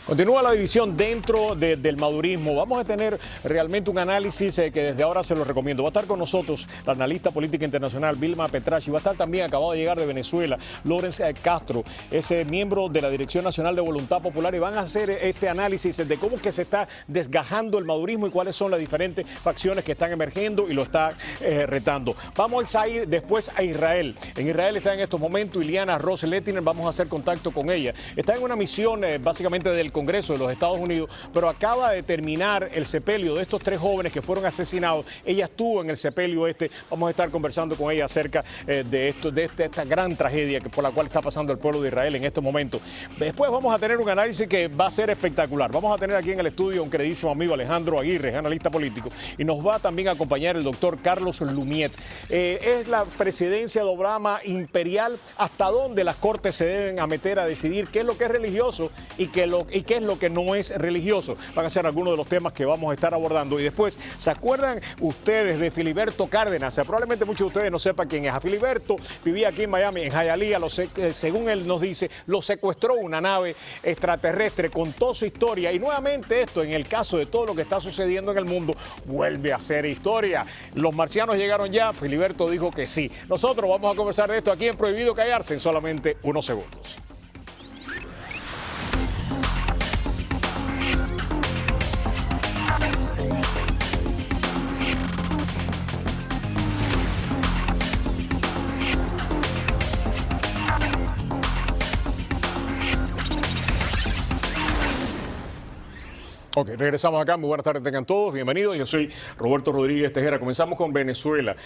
Continúa la división dentro del madurismo. Vamos a tener realmente un análisis que desde ahora se lo recomiendo. Va a estar con nosotros la analista política internacional Vilma Petracci. Va a estar también, acabado de llegar de Venezuela, Lorenz Castro, ese miembro de la Dirección Nacional de Voluntad Popular, y van a hacer este análisis de cómo que se está desgajando el madurismo y cuáles son las diferentes facciones que están emergiendo y lo están retando. Vamos a ir después a Israel. En Israel está en estos momentos Ileana Ros-Lehtinen. Vamos a hacer contacto con ella. Está en una misión básicamente del Congreso de los Estados Unidos, pero acaba de terminar el sepelio de estos 3 jóvenes que fueron asesinados. Ella estuvo en el sepelio este. Vamos a estar conversando con ella acerca de esta gran tragedia por la cual está pasando el pueblo de Israel en estos momentos. Después vamos a tener un análisis que va a ser espectacular. Vamos a tener aquí en el estudio a un queridísimo amigo, Alejandro Aguirre, analista político, y nos va también a acompañar el doctor Carlos Lumiet. Es la presidencia de Obama imperial. ¿Hasta dónde las cortes se deben a meter a decidir qué es lo que es religioso y qué es lo que no es religioso? Van a ser algunos de los temas que vamos a estar abordando. Y después, ¿se acuerdan ustedes de Filiberto Cárdenas? Probablemente muchos de ustedes no sepan quién es. A Filiberto vivía aquí en Miami, en Hialeah. Según él nos dice, lo secuestró una nave extraterrestre, contó su historia. Y nuevamente esto, en el caso de todo lo que está sucediendo en el mundo, vuelve a ser historia. ¿Los marcianos llegaron ya? Filiberto dijo que sí. Nosotros vamos a conversar de esto aquí en Prohibido Callarse en solamente unos segundos. Ok, regresamos acá. Muy buenas tardes, tengan todos. Bienvenidos. Yo soy Roberto Rodríguez Tejera. Comenzamos con Venezuela.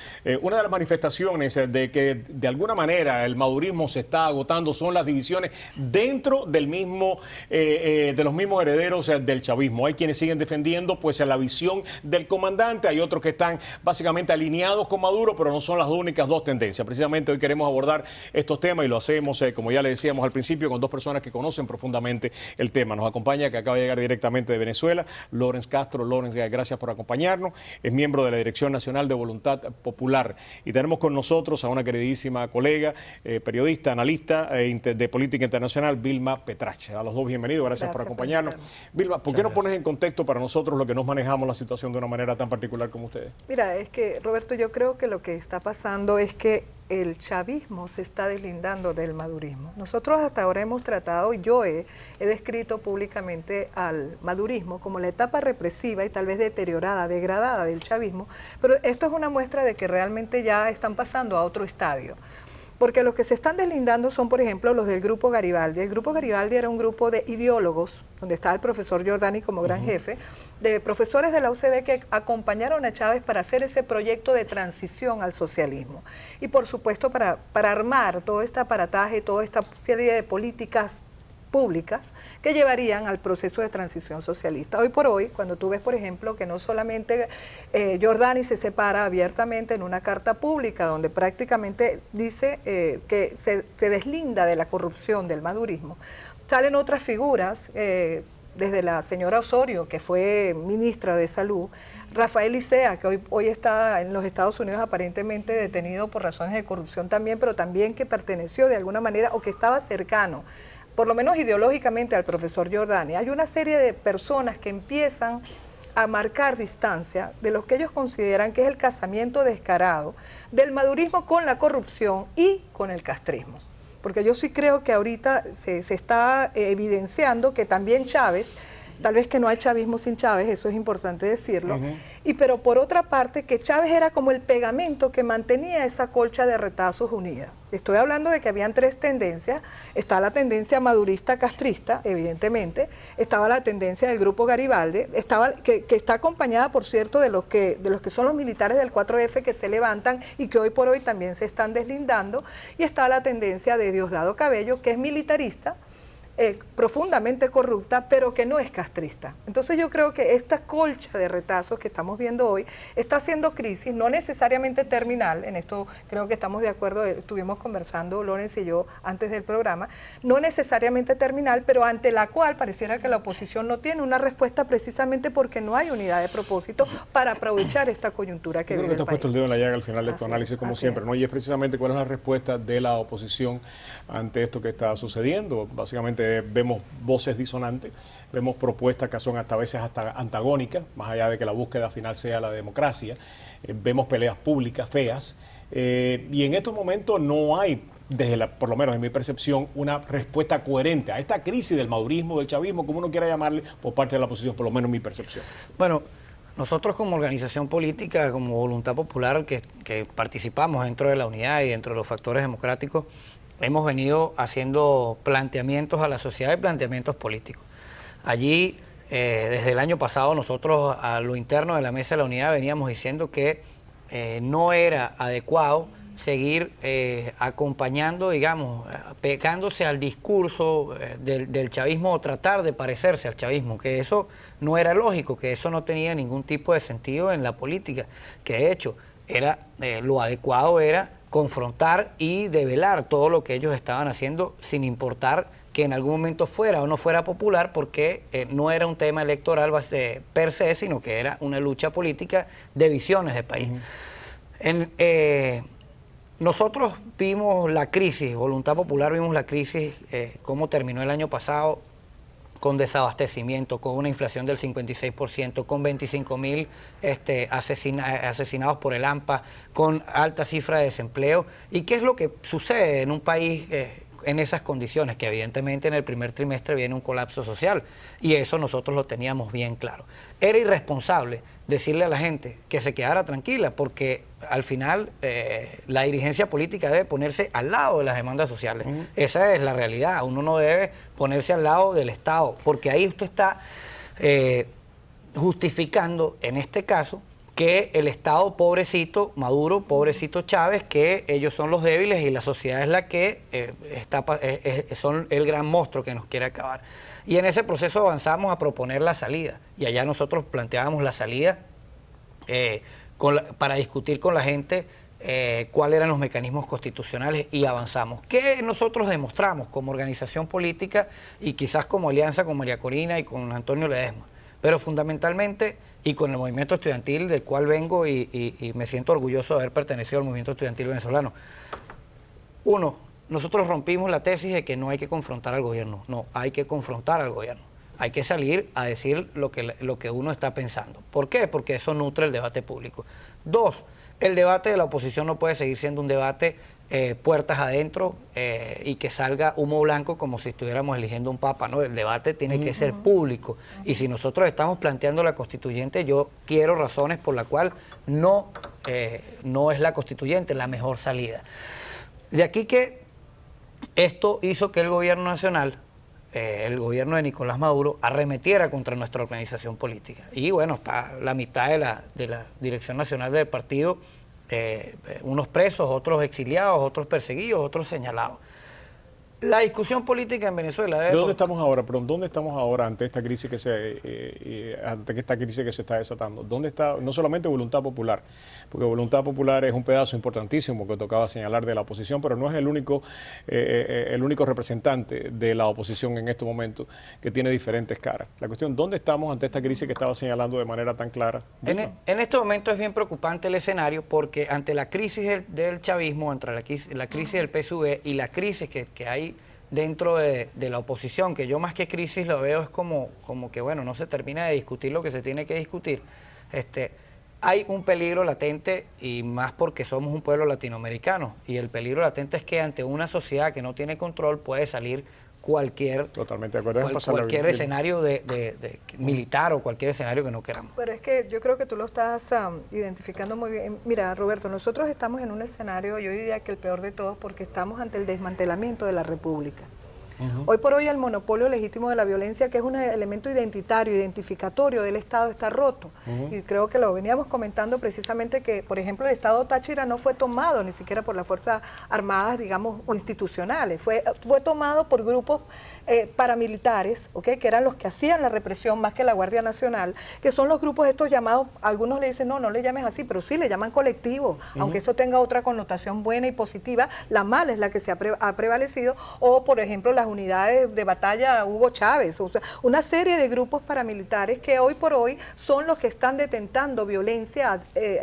Una de las manifestaciones de que de alguna manera el madurismo se está agotando son las divisiones dentro del mismo, de los mismos herederos del chavismo. Hay quienes siguen defendiendo pues la visión del comandante. Hay otros que están básicamente alineados con Maduro, pero no son las únicas dos tendencias. Precisamente hoy queremos abordar estos temas y lo hacemos, como ya le decíamos al principio, con 2 personas que conocen profundamente el tema. Nos acompaña, que acaba de llegar directamente de Venezuela, Lorenz Castro. Lorenz, gracias por acompañarnos. Es miembro de la Dirección Nacional de Voluntad Popular. Y tenemos con nosotros a una queridísima colega, periodista, analista de política internacional, Vilma Petracci. A los dos, bienvenidos. Gracias por acompañarnos. Vilma, ¿por qué nos pones en contexto para nosotros lo que nos manejamos la situación de una manera tan particular como ustedes? Mira, es que, Roberto, yo creo que lo que está pasando es que el chavismo se está deslindando del madurismo. Nosotros hasta ahora hemos tratado, yo he descrito públicamente al madurismo como la etapa represiva y tal vez deteriorada, degradada del chavismo, pero esto es una muestra de que realmente ya están pasando a otro estadio. Porque los que se están deslindando son, por ejemplo, los del Grupo Garibaldi. El Grupo Garibaldi era un grupo de ideólogos, donde estaba el profesor Giordani como gran jefe, de profesores de la UCB que acompañaron a Chávez para hacer ese proyecto de transición al socialismo. Y por supuesto para armar todo este aparataje, toda esta serie de políticas públicas que llevarían al proceso de transición socialista. Hoy por hoy, cuando tú ves, por ejemplo, que no solamente Giordani se separa abiertamente en una carta pública donde prácticamente dice que se deslinda de la corrupción del madurismo, salen otras figuras, desde la señora Osorio, que fue ministra de Salud, Rafael Licea, que hoy está en los Estados Unidos aparentemente detenido por razones de corrupción también, pero también que perteneció de alguna manera o que estaba cercano, por lo menos ideológicamente, al profesor Giordani. Hay una serie de personas que empiezan a marcar distancia de lo que ellos consideran que es el casamiento descarado del madurismo con la corrupción y con el castrismo. Porque yo sí creo que ahorita se está evidenciando que también Chávez, tal vez que no hay chavismo sin Chávez, eso es importante decirlo, pero por otra parte que Chávez era como el pegamento que mantenía esa colcha de retazos unida. Estoy hablando de que habían 3 tendencias. Está la tendencia madurista castrista, evidentemente, estaba la tendencia del Grupo Garibaldi, que está acompañada, por cierto, de los que son los militares del 4F que se levantan y que hoy por hoy también se están deslindando, y está la tendencia de Diosdado Cabello, que es militarista, profundamente corrupta, pero que no es castrista. Entonces yo creo que esta colcha de retazos que estamos viendo hoy está haciendo crisis, no necesariamente terminal, en esto creo que estamos de acuerdo, estuvimos conversando Lorenz y yo antes del programa, no necesariamente terminal, pero ante la cual pareciera que la oposición no tiene una respuesta precisamente porque no hay unidad de propósito para aprovechar esta coyuntura que vive el país. Creo que te has puesto el dedo en la llaga al final de tu análisis, como siempre, ¿no? Y es precisamente cuál es la respuesta de la oposición ante esto que está sucediendo. Básicamente vemos voces disonantes, vemos propuestas que son hasta a veces hasta antagónicas, más allá de que la búsqueda final sea la democracia, vemos peleas públicas feas, y en estos momentos no hay, por lo menos en mi percepción, una respuesta coherente a esta crisis del madurismo, del chavismo, como uno quiera llamarle, por parte de la oposición, por lo menos en mi percepción. Bueno, nosotros como organización política, como Voluntad Popular, que participamos dentro de la unidad y dentro de los factores democráticos, hemos venido haciendo planteamientos a la sociedad y planteamientos políticos. Allí, desde el año pasado, nosotros a lo interno de la Mesa de la Unidad veníamos diciendo que no era adecuado seguir acompañando, digamos, pegándose al discurso del chavismo o tratar de parecerse al chavismo, que eso no era lógico, que eso no tenía ningún tipo de sentido en la política, que de hecho lo adecuado era confrontar y develar todo lo que ellos estaban haciendo sin importar que en algún momento fuera o no fuera popular, porque no era un tema electoral per se, sino que era una lucha política de visiones de país. Nosotros vimos la crisis, Voluntad Popular vimos la crisis, cómo terminó el año pasado, con desabastecimiento, con una inflación del 56%, con 25.000 asesinados por el AMPA, con alta cifra de desempleo. ¿Y qué es lo que sucede en un país en esas condiciones? Que evidentemente en el primer trimestre viene un colapso social, y eso nosotros lo teníamos bien claro. Era irresponsable decirle a la gente que se quedara tranquila, porque al final la dirigencia política debe ponerse al lado de las demandas sociales. Esa es la realidad. Uno no debe ponerse al lado del Estado, porque ahí usted está justificando, en este caso, que el Estado, pobrecito Maduro, pobrecito Chávez, que ellos son los débiles y la sociedad es la que son el gran monstruo que nos quiere acabar. Y en ese proceso avanzamos a proponer la salida, y allá nosotros planteábamos la salida para discutir con la gente cuáles eran los mecanismos constitucionales, y avanzamos. ¿Qué nosotros demostramos como organización política y quizás como alianza con María Corina y con Antonio Ledesma? Pero fundamentalmente, y con el movimiento estudiantil del cual vengo y me siento orgulloso de haber pertenecido al movimiento estudiantil venezolano. Uno, nosotros rompimos la tesis de que no hay que confrontar al gobierno. No, hay que confrontar al gobierno. Hay que salir a decir lo que uno está pensando. ¿Por qué? Porque eso nutre el debate público. Dos, el debate de la oposición no puede seguir siendo un debate puertas adentro y que salga humo blanco como si estuviéramos eligiendo un papa, ¿no? El debate tiene que ser público, y si nosotros estamos planteando la constituyente, yo quiero razones por la cual no es la constituyente la mejor salida. De aquí que esto hizo que el gobierno nacional, el gobierno de Nicolás Maduro, arremetiera contra nuestra organización política. Y bueno, está la mitad de la dirección nacional del partido, unos presos, otros exiliados, otros perseguidos, otros señalados. La discusión política en Venezuela... ¿De dónde estamos ahora? Perdón, ¿dónde estamos ahora ante esta crisis que se está desatando? ¿Dónde está no solamente Voluntad Popular? Porque Voluntad Popular es un pedazo importantísimo que tocaba señalar de la oposición, pero no es el único representante de la oposición en estos momentos que tiene diferentes caras. La cuestión, ¿dónde estamos ante esta crisis que estaba señalando de manera tan clara? En este momento es bien preocupante el escenario, porque ante la crisis del chavismo, entre la crisis del PSUV y la crisis que hay dentro de la oposición, que yo más que crisis lo veo es como que, bueno, no se termina de discutir lo que se tiene que discutir. Hay un peligro latente, y más porque somos un pueblo latinoamericano, y el peligro latente es que ante una sociedad que no tiene control puede salir cualquier escenario de militar o cualquier escenario que no queramos. Pero es que yo creo que tú lo estás identificando muy bien. Mira, Roberto, nosotros estamos en un escenario, yo diría que el peor de todos, porque estamos ante el desmantelamiento de la República. Hoy por hoy el monopolio legítimo de la violencia, que es un elemento identitario, identificatorio del Estado, está roto. Y creo que lo veníamos comentando precisamente que, por ejemplo, el Estado Táchira no fue tomado ni siquiera por las Fuerzas Armadas, digamos, o institucionales. Fue tomado por grupos paramilitares, ¿okay? Que eran los que hacían la represión más que la Guardia Nacional, que son los grupos estos llamados, algunos le dicen, no le llames así, pero sí le llaman colectivos, aunque eso tenga otra connotación buena y positiva. La mala es la que se ha prevalecido, o por ejemplo las unidades de batalla Hugo Chávez, o sea, una serie de grupos paramilitares que hoy por hoy son los que están detentando violencia,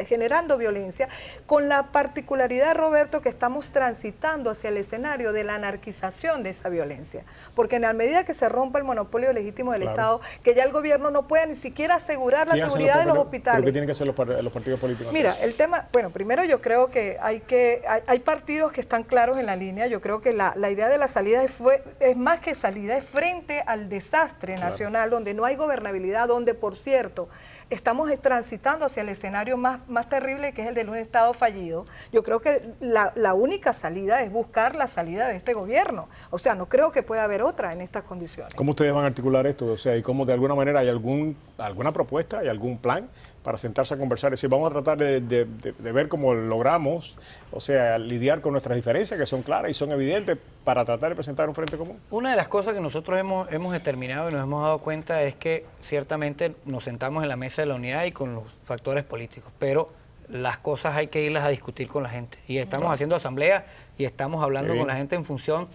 generando violencia, con la particularidad, Roberto, que estamos transitando hacia el escenario de la anarquización de esa violencia, porque en la medida que se rompa el monopolio legítimo del Estado, que ya el gobierno no pueda ni siquiera asegurar la seguridad de los hospitales. ¿Pero qué tienen que hacer los partidos políticos? Mira, el tema, bueno, primero yo creo que hay partidos que están claros en la línea. Yo creo que la idea de la salida es más que salida, es frente al desastre nacional, donde no hay gobernabilidad, donde, por cierto, estamos transitando hacia el escenario más terrible, que es el de un Estado fallido. Yo creo que la única salida es buscar la salida de este gobierno. O sea, no creo que pueda haber otra en estas condiciones. ¿Cómo ustedes van a articular esto? O sea, ¿y cómo de alguna manera hay alguna propuesta, hay algún plan para sentarse a conversar? Es decir, vamos a tratar de ver cómo logramos, o sea, lidiar con nuestras diferencias, que son claras y son evidentes, para tratar de presentar un frente común. Una de las cosas que nosotros hemos determinado y nos hemos dado cuenta es que ciertamente nos sentamos en la mesa de la unidad y con los factores políticos, pero las cosas hay que irlas a discutir con la gente. Y estamos haciendo asamblea y estamos hablando con la gente en función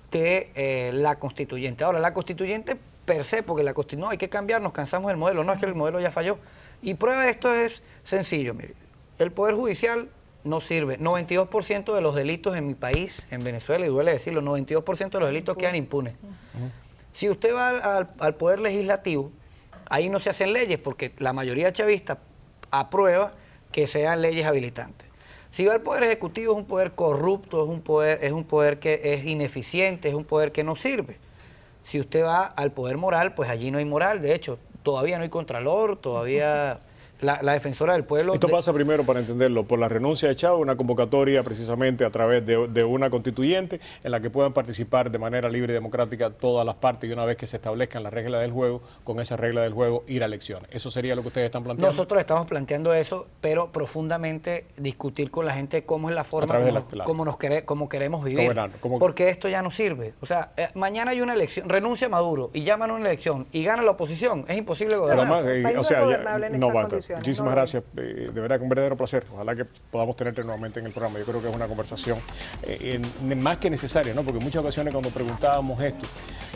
de la constituyente. Ahora, la constituyente per se, porque no, hay que cambiar, nos cansamos del modelo, no es que el modelo ya falló. Y prueba de esto es sencillo, mire, el Poder Judicial no sirve. 92% de los delitos en mi país, en Venezuela, y duele decirlo, 92% de los delitos quedan impunes. Si usted va al Poder Legislativo, ahí no se hacen leyes, porque la mayoría chavista aprueba que sean leyes habilitantes. Si va al Poder Ejecutivo, es un poder corrupto, es un poder que es ineficiente, es un poder que no sirve. Si usted va al Poder Moral, pues allí no hay moral. De hecho, todavía no hay contralor, todavía la defensora del pueblo... Esto pasa primero, para entenderlo, por la renuncia de Chávez, una convocatoria precisamente a través de una constituyente en la que puedan participar de manera libre y democrática todas las partes, y una vez que se establezcan las reglas del juego, con esa regla del juego ir a elecciones. ¿Eso sería lo que ustedes están planteando? Nosotros estamos planteando eso, pero profundamente discutir con la gente cómo es la forma como queremos vivir. Porque esto ya no sirve. O sea, mañana hay una elección, renuncia Maduro y llaman a una elección y gana la oposición. Es imposible gobernar. O sea, no basta. Muchísimas gracias, de verdad que un verdadero placer. Ojalá que podamos tenerte nuevamente en el programa. Yo creo que es una conversación más que necesaria, ¿no? Porque en muchas ocasiones cuando preguntábamos esto,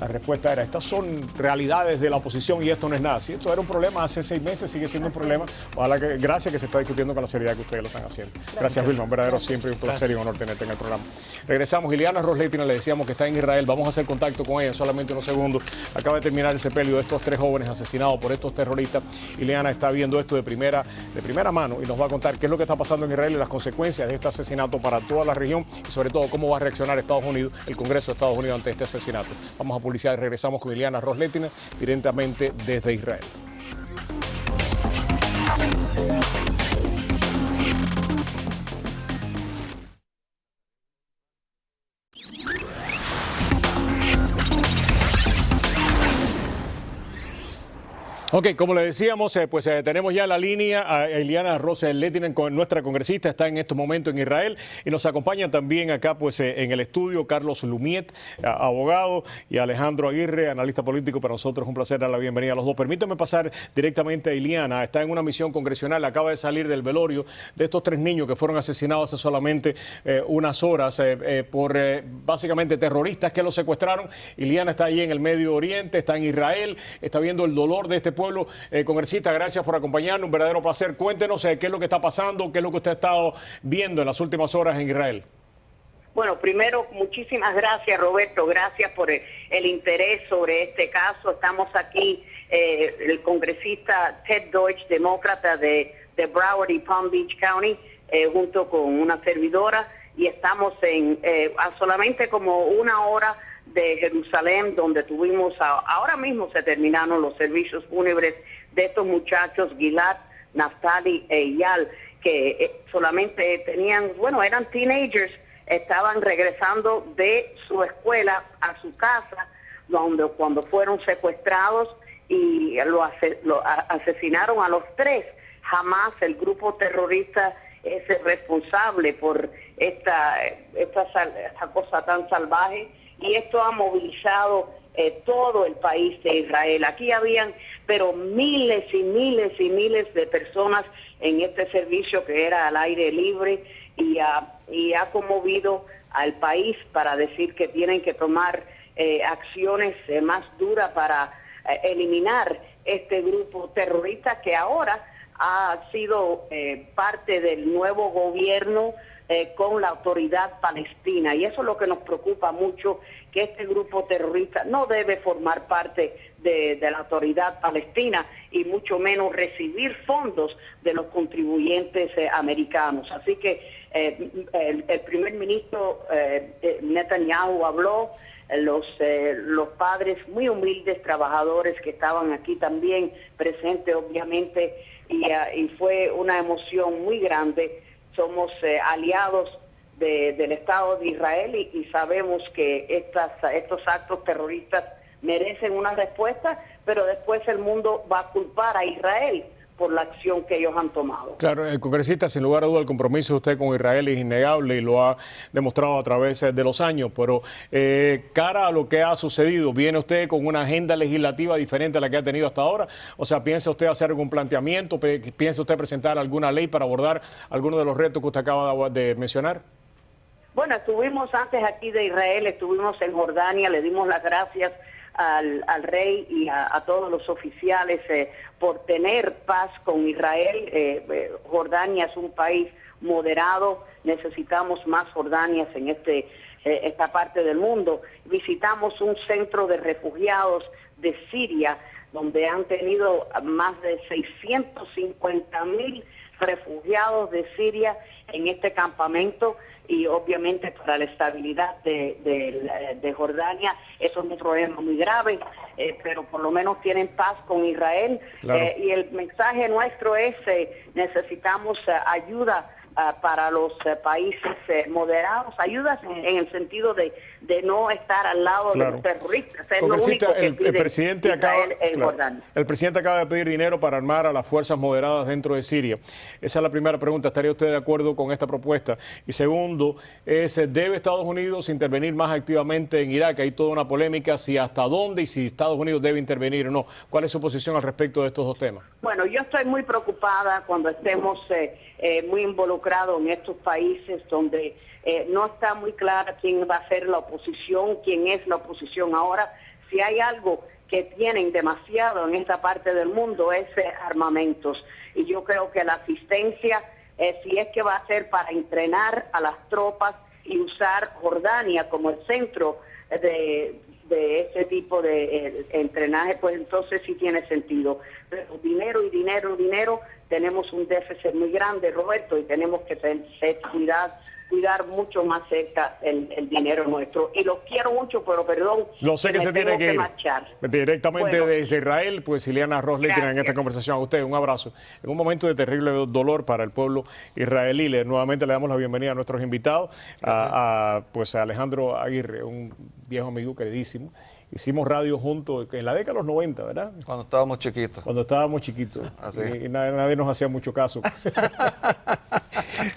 la respuesta era, estas son realidades de la oposición y esto no es nada. Si esto era un problema hace 6 meses, sigue siendo un problema. Ojalá que, gracias que se está discutiendo con la seriedad que ustedes lo están haciendo. Gracias, Vilma, un verdadero siempre un placer y un honor tenerte en el programa. Regresamos. Ileana Ros Letina, le decíamos que está en Israel. Vamos a hacer contacto con ella solamente unos segundos. Acaba de terminar el sepelio de estos 3 jóvenes asesinados por estos terroristas. Ileana está viendo esto de primera mano y nos va a contar qué es lo que está pasando en Israel y las consecuencias de este asesinato para toda la región y sobre todo cómo va a reaccionar Estados Unidos, el Congreso de Estados Unidos, ante este asesinato. Vamos a publicidad y regresamos con Ileana Ros Letina directamente desde Israel. Ok, como le decíamos, tenemos ya la línea a Ileana Ros Letina, nuestra congresista, está en estos momentos en Israel, y nos acompaña también acá en el estudio Carlos Lumiet, abogado, y Alejandro Aguirre, analista político. Para nosotros es un placer dar la bienvenida a los dos. Permítame pasar directamente a Ileana. Está en una misión congresional, acaba de salir del velorio de estos 3 niños que fueron asesinados hace solamente unas horas por básicamente terroristas que los secuestraron. Ileana está ahí en el Medio Oriente, está en Israel, está viendo el dolor de este pueblo. Congresista, gracias por acompañarnos, un verdadero placer. Cuéntenos qué es lo que está pasando, qué es lo que usted ha estado viendo en las últimas horas en Israel. Bueno, primero, muchísimas gracias, Roberto, gracias por el interés sobre este caso. Estamos aquí, el congresista Ted Deutsch, demócrata de Broward y Palm Beach County, junto con una servidora, y estamos a solamente como 1 hora de Jerusalén, donde tuvimos, ahora mismo se terminaron los servicios fúnebres de estos muchachos, Gilad, Naftali e Eyal, que solamente eran teenagers, estaban regresando de su escuela a su casa, cuando fueron secuestrados y lo asesinaron a los 3. Jamás el grupo terrorista es el responsable por esta cosa tan salvaje. Y esto ha movilizado todo el país de Israel. Aquí habían, pero miles y miles y miles de personas en este servicio que era al aire libre, y ha conmovido al país para decir que tienen que tomar acciones más duras para eliminar este grupo terrorista que ahora ha sido parte del nuevo gobierno con la autoridad palestina. Y eso es lo que nos preocupa mucho, que este grupo terrorista no debe formar parte de la autoridad palestina y mucho menos recibir fondos de los contribuyentes americanos. Así que el primer ministro Netanyahu habló, los padres muy humildes, trabajadores que estaban aquí también presentes, obviamente, y fue una emoción muy grande. Somos aliados del Estado de Israel y sabemos que estos actos terroristas merecen una respuesta, pero después el mundo va a culpar a Israel por la acción que ellos han tomado. Claro, congresista, sin lugar a duda el compromiso de usted con Israel es innegable y lo ha demostrado a través de los años, pero cara a lo que ha sucedido, ¿viene usted con una agenda legislativa diferente a la que ha tenido hasta ahora? O sea, ¿piensa usted hacer algún planteamiento? ¿Piensa usted presentar alguna ley para abordar algunos de los retos que usted acaba de mencionar? Bueno, estuvimos antes aquí de Israel, estuvimos en Jordania, le dimos las gracias al rey y a todos los oficiales por tener paz con Israel. Jordania es un país moderado, necesitamos más Jordanias en esta parte del mundo. Visitamos un centro de refugiados de Siria, donde han tenido más de 650,000 refugiados de Siria en este campamento, y obviamente para la estabilidad de Jordania eso es un problema muy grave, pero por lo menos tienen paz con Israel. Claro. Y el mensaje nuestro es necesitamos ayuda para los países moderados, ayudas en el sentido de no estar al lado de los terroristas. Es lo único que pide el presidente Jordania. El presidente acaba de pedir dinero para armar a las fuerzas moderadas dentro de Siria. Esa es la primera pregunta. ¿Estaría usted de acuerdo con esta propuesta? Y segundo, ¿debe Estados Unidos intervenir más activamente en Irak? Hay toda una polémica si hasta dónde y si Estados Unidos debe intervenir o no. ¿Cuál es su posición al respecto de estos dos temas? Bueno, yo estoy muy preocupada cuando estemos muy involucrados en estos países donde no está muy clara quién va a ser la oposición, quién es la oposición ahora. Si hay algo que tienen demasiado en esta parte del mundo es armamentos. Y yo creo que la asistencia, si es que va a ser para entrenar a las tropas y usar Jordania como el centro de ese tipo de entrenaje, pues entonces sí tiene sentido. Pero dinero y dinero, tenemos un déficit muy grande, Roberto, y tenemos que cuidar mucho más cerca el dinero nuestro. Y los quiero mucho, pero perdón. Lo sé que se tiene que ir. Marchar. Directamente desde Israel, pues Ileana Ros-Lehtinen en esta conversación. A usted, un abrazo. En un momento de terrible dolor para el pueblo israelí, nuevamente le damos la bienvenida a nuestros invitados, pues a Alejandro Aguirre, un viejo amigo queridísimo. Hicimos radio juntos en la década de los 90, ¿verdad? Cuando estábamos chiquitos. Cuando estábamos chiquitos. Así. Y nadie nos hacía mucho caso.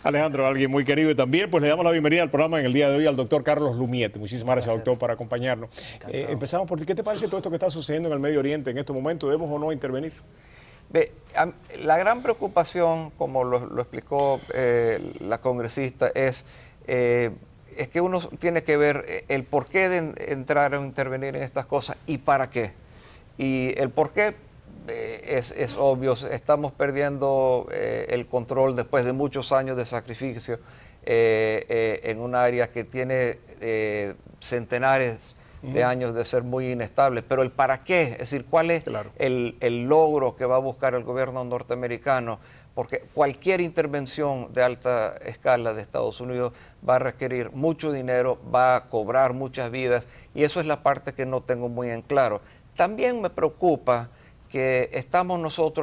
Alejandro, alguien muy querido. Y también pues le damos la bienvenida al programa en el día de hoy al doctor Carlos Lumiet. Muchísimas gracias, doctor, por acompañarnos. Empezamos por ti. ¿Qué te parece todo esto que está sucediendo en el Medio Oriente en estos momentos? ¿Debemos o no intervenir? La gran preocupación, como lo explicó la congresista, es que uno tiene que ver el porqué de entrar o intervenir en estas cosas y para qué. Y el porqué es obvio. Estamos perdiendo el control después de muchos años de sacrificio en un área que tiene centenares de años de ser muy inestable. Pero el para qué, es decir, cuál es el logro que va a buscar el gobierno norteamericano, porque cualquier intervención de alta escala de Estados Unidos va a requerir mucho dinero, va a cobrar muchas vidas, y eso es la parte que no tengo muy en claro. También me preocupa que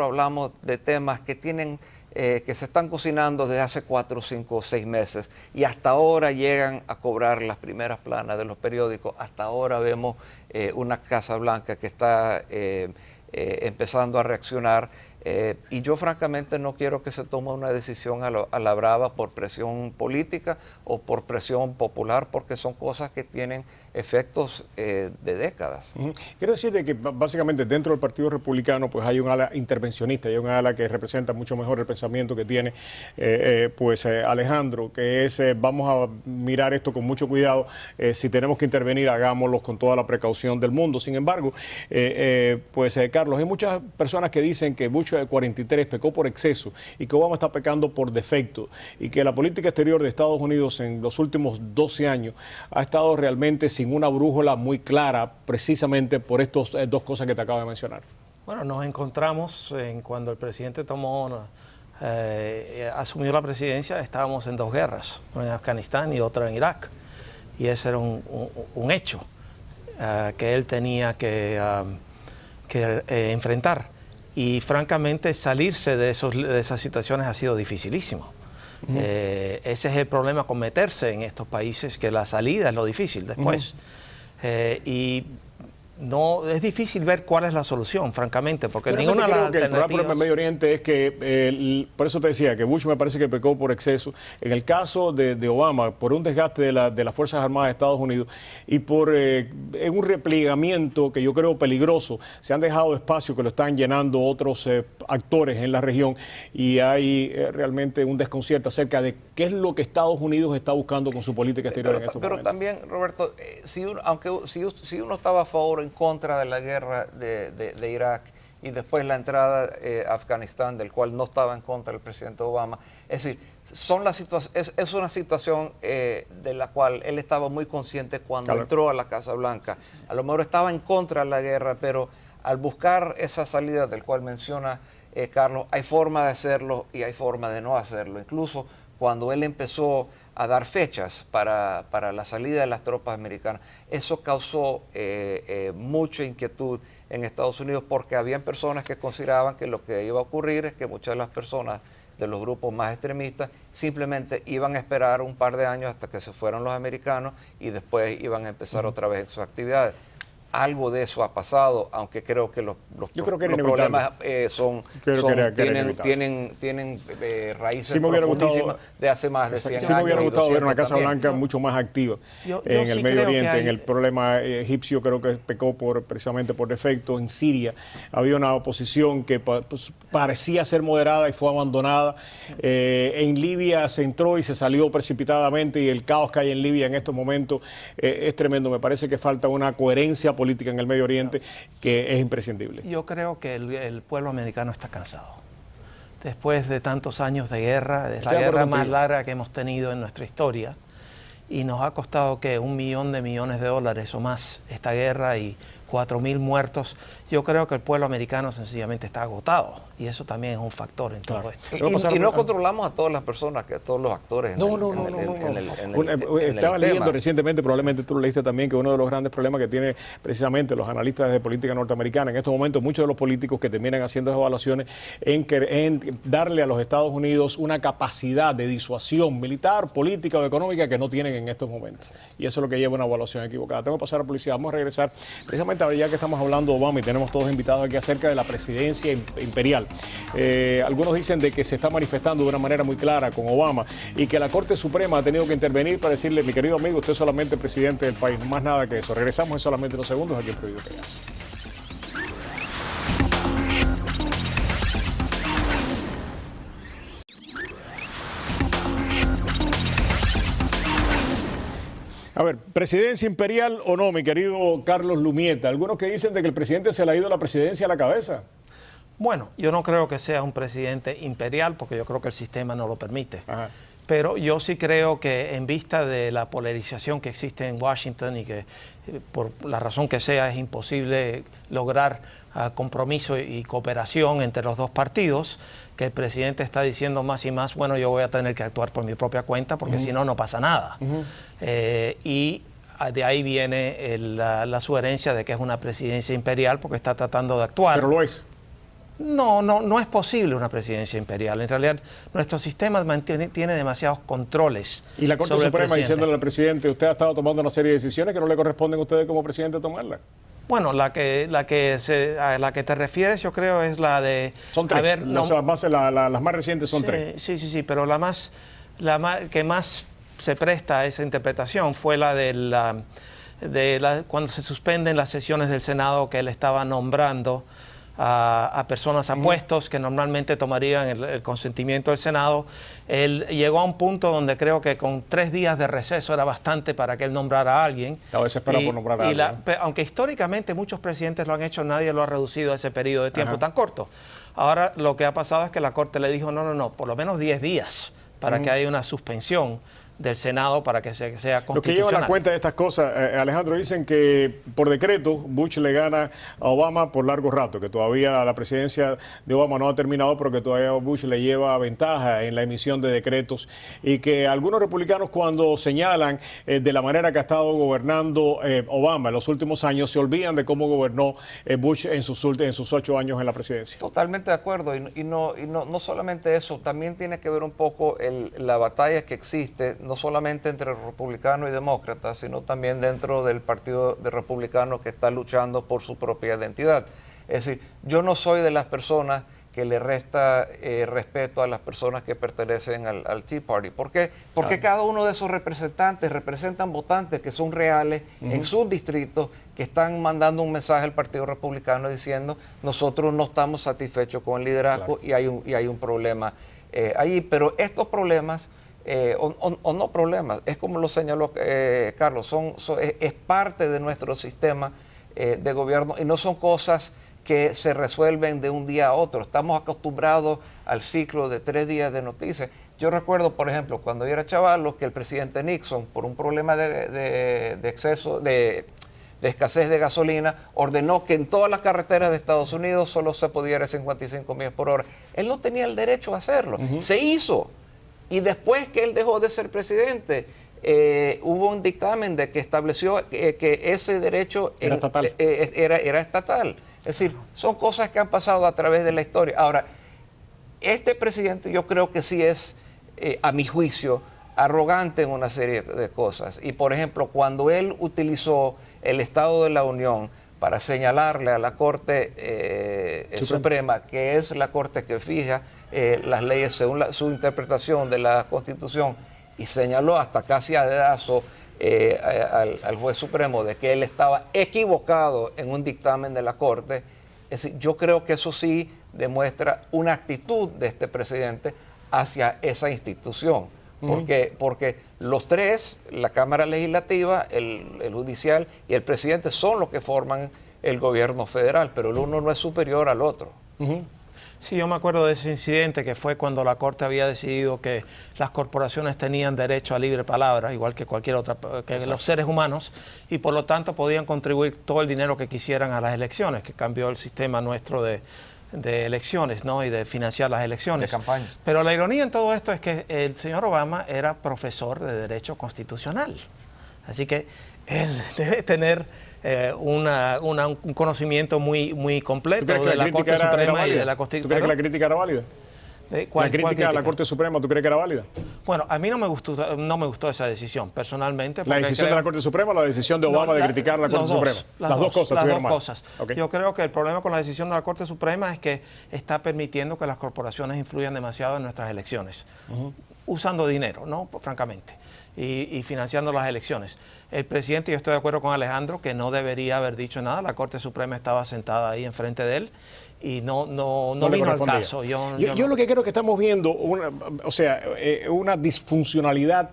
hablamos de temas que que se están cocinando desde hace 4, 5 o 6 meses, y hasta ahora llegan a cobrar las primeras planas de los periódicos. Hasta ahora vemos una Casa Blanca que está empezando a reaccionar. Y yo francamente no quiero que se tome una decisión a la brava por presión política o por presión popular, porque son cosas que tienen efectos de décadas. Quiero decirte que básicamente dentro del Partido Republicano pues hay un ala intervencionista, hay un ala que representa mucho mejor el pensamiento que tiene Alejandro, que es vamos a mirar esto con mucho cuidado, si tenemos que intervenir hagámoslo con toda la precaución del mundo. Sin embargo, Carlos, hay muchas personas que dicen que Bush 43 pecó por exceso y que Obama está pecando por defecto y que la política exterior de Estados Unidos en los últimos 12 años ha estado realmente sin una brújula muy clara, precisamente por estas dos cosas que te acabo de mencionar. Bueno, nos encontramos cuando el presidente asumió la presidencia, estábamos en dos guerras, una en Afganistán y otra en Irak. Y ese era un hecho que él tenía que enfrentar. Y francamente salirse de esas situaciones ha sido dificilísimo. Ese es el problema con meterse en estos países, que la salida es lo difícil después. Y no es difícil ver cuál es la solución, francamente, porque ninguna de las alternativas... El problema por el Medio Oriente es que, por eso te decía, que Bush me parece que pecó por exceso. En el caso de Obama, por un desgaste de las Fuerzas Armadas de Estados Unidos y por en un replegamiento que yo creo peligroso, se han dejado espacio que lo están llenando otros actores en la región y hay realmente un desconcierto acerca de qué es lo que Estados Unidos está buscando con su política exterior en estos momentos. Pero también, Roberto, si uno estaba a favor o en contra de la guerra de Irak y después la entrada a Afganistán, del cual no estaba en contra el presidente Obama, es decir, es una situación de la cual él estaba muy consciente cuando entró a la Casa Blanca. A lo mejor estaba en contra de la guerra, pero al buscar esa salida del cual menciona Carlos, hay forma de hacerlo y hay forma de no hacerlo. Incluso cuando él empezó a dar fechas para la salida de las tropas americanas, eso causó mucha inquietud en Estados Unidos, porque habían personas que consideraban que lo que iba a ocurrir es que muchas de las personas de los grupos más extremistas simplemente iban a esperar un par de años hasta que se fueran los americanos y después iban a empezar otra vez sus actividades. Algo de eso ha pasado, aunque creo que los problemas tienen raíces profundísimas de hace más de 100 años. Sí me hubiera gustado ver una Casa Blanca mucho más activa en el Medio Oriente. En el problema egipcio creo que pecó precisamente por defecto. En Siria había una oposición que parecía ser moderada y fue abandonada. En Libia se entró y se salió precipitadamente, y el caos que hay en Libia en estos momentos es tremendo. Me parece que falta una coherencia política en el Medio Oriente que es imprescindible. Yo creo que el pueblo americano está cansado. Después de tantos años de guerra, es la guerra más larga que hemos tenido en nuestra historia, y nos ha costado que $1 millón de millones de dólares o más esta guerra y 4.000 muertos. Yo creo que el pueblo americano sencillamente está agotado, y eso también es un factor en todo esto. Y no controlamos a todas las personas, a todos los actores. Estaba leyendo recientemente, probablemente tú lo leíste también, que uno de los grandes problemas que tiene precisamente los analistas de política norteamericana en estos momentos, muchos de los políticos que terminan haciendo evaluaciones en darle a los Estados Unidos una capacidad de disuasión militar, política o económica que no tienen en estos momentos. Y eso es lo que lleva a una evaluación equivocada. Tengo que pasar a publicidad. Vamos a regresar precisamente ya que estamos hablando de Obama y tenemos todos invitados aquí acerca de la presidencia imperial. Algunos dicen de que se está manifestando de una manera muy clara con Obama y que la Corte Suprema ha tenido que intervenir para decirle: mi querido amigo, usted es solamente presidente del país, más nada que eso. Regresamos en solamente unos segundos aquí en Prohibido Callarse. A ver, ¿presidencia imperial o no, mi querido Carlos Lumieta? Algunos que dicen de que el presidente se le ha ido la presidencia a la cabeza. Bueno, yo no creo que sea un presidente imperial, porque yo creo que el sistema no lo permite. Ajá. Pero yo sí creo que, en vista de la polarización que existe en Washington y que por la razón que sea es imposible lograr compromiso y cooperación entre los dos partidos, que el presidente está diciendo más y más: bueno, yo voy a tener que actuar por mi propia cuenta, porque si no, no pasa nada. Y de ahí viene la sugerencia de que es una presidencia imperial, porque está tratando de actuar. Pero lo es. No es posible una presidencia imperial. En realidad, nuestro sistema tiene demasiados controles. Y la Corte Suprema diciéndole al presidente: usted ha estado tomando una serie de decisiones que no le corresponden a ustedes como presidente tomarlas. Bueno, a la que te refieres, yo creo, es la de... Son tres. Las más recientes son tres. Sí, pero la que más se presta a esa interpretación fue la de cuando se suspenden las sesiones del Senado, que él estaba nombrando a personas a puestos que normalmente tomarían el consentimiento del Senado. Él llegó a un punto donde creo que con 3 días de receso era bastante para que él nombrara a alguien. Estaba desesperado por nombrar a alguien. Aunque históricamente muchos presidentes lo han hecho, nadie lo ha reducido a ese periodo de tiempo tan corto. Ahora lo que ha pasado es que la Corte le dijo, no, por lo menos 10 días para que haya una suspensión del Senado para que sea constitucional. Los que llevan la cuenta de estas cosas, Alejandro, dicen que por decreto Bush le gana a Obama por largo rato, que todavía la presidencia de Obama no ha terminado, pero que todavía Bush le lleva ventaja en la emisión de decretos, y que algunos republicanos, cuando señalan de la manera que ha estado gobernando Obama en los últimos años, se olvidan de cómo gobernó Bush en sus 8 años en la presidencia. Totalmente de acuerdo, y no solamente eso, también tiene que ver un poco la batalla que existe, no solamente entre republicanos y demócratas, sino también dentro del partido de republicanos que está luchando por su propia identidad. Es decir, yo no soy de las personas que le resta respeto a las personas que pertenecen al Tea Party. ¿Por qué? Porque cada uno de esos representantes representan votantes que son reales en sus distritos, que están mandando un mensaje al Partido Republicano diciendo nosotros no estamos satisfechos con el liderazgo y hay un problema allí. Pero estos problemas o no problemas, es como lo señaló Carlos, es parte de nuestro sistema de gobierno y no son cosas que se resuelven de un día a otro. Estamos acostumbrados al ciclo de 3 días de noticias. Yo recuerdo, por ejemplo, cuando yo era chavalo, que el presidente Nixon, por un problema de exceso, de escasez de gasolina, ordenó que en todas las carreteras de Estados Unidos solo se podía ir a 55 millas por hora. Él no tenía el derecho a hacerlo. Se hizo. Y después que él dejó de ser presidente, hubo un dictamen de que estableció que ese derecho era estatal. Es decir, son cosas que han pasado a través de la historia. Ahora, este presidente yo creo que sí es, a mi juicio, arrogante en una serie de cosas. Y, por ejemplo, cuando él utilizó el Estado de la Unión para señalarle a la Corte Suprema, que es la Corte que fija las leyes según su interpretación de la Constitución, y señaló hasta casi a dedazo al juez supremo de que él estaba equivocado en un dictamen de la Corte. Es decir, yo creo que eso sí demuestra una actitud de este presidente hacia esa institución. Porque los tres, la Cámara Legislativa, el Judicial y el presidente, son los que forman el gobierno federal, pero el uno no es superior al otro. Sí, yo me acuerdo de ese incidente que fue cuando la Corte había decidido que las corporaciones tenían derecho a libre palabra, igual que cualquier otra, que los seres humanos, y por lo tanto podían contribuir todo el dinero que quisieran a las elecciones, que cambió el sistema nuestro de elecciones, ¿no? Y de financiar las elecciones. De campañas. Pero la ironía en todo esto es que el señor Obama era profesor de Derecho Constitucional. Así que él debe tener un conocimiento muy completo de la Corte Suprema y de la Constitución. ¿Tú crees que la crítica era válida? ¿La crítica a la Corte Suprema, tú crees que era válida? Bueno, a mí no me gustó esa decisión, personalmente. ¿La decisión de la Corte Suprema o la decisión de Obama de criticar a la Corte Suprema? Las dos cosas. Okay. Yo creo que el problema con la decisión de la Corte Suprema es que está permitiendo que las corporaciones influyan demasiado en nuestras elecciones, usando dinero, ¿no? Francamente, y financiando las elecciones. El presidente, yo estoy de acuerdo con Alejandro, que no debería haber dicho nada. La Corte Suprema estaba sentada ahí enfrente de él y no vino al caso. Yo lo que creo que estamos viendo, una disfuncionalidad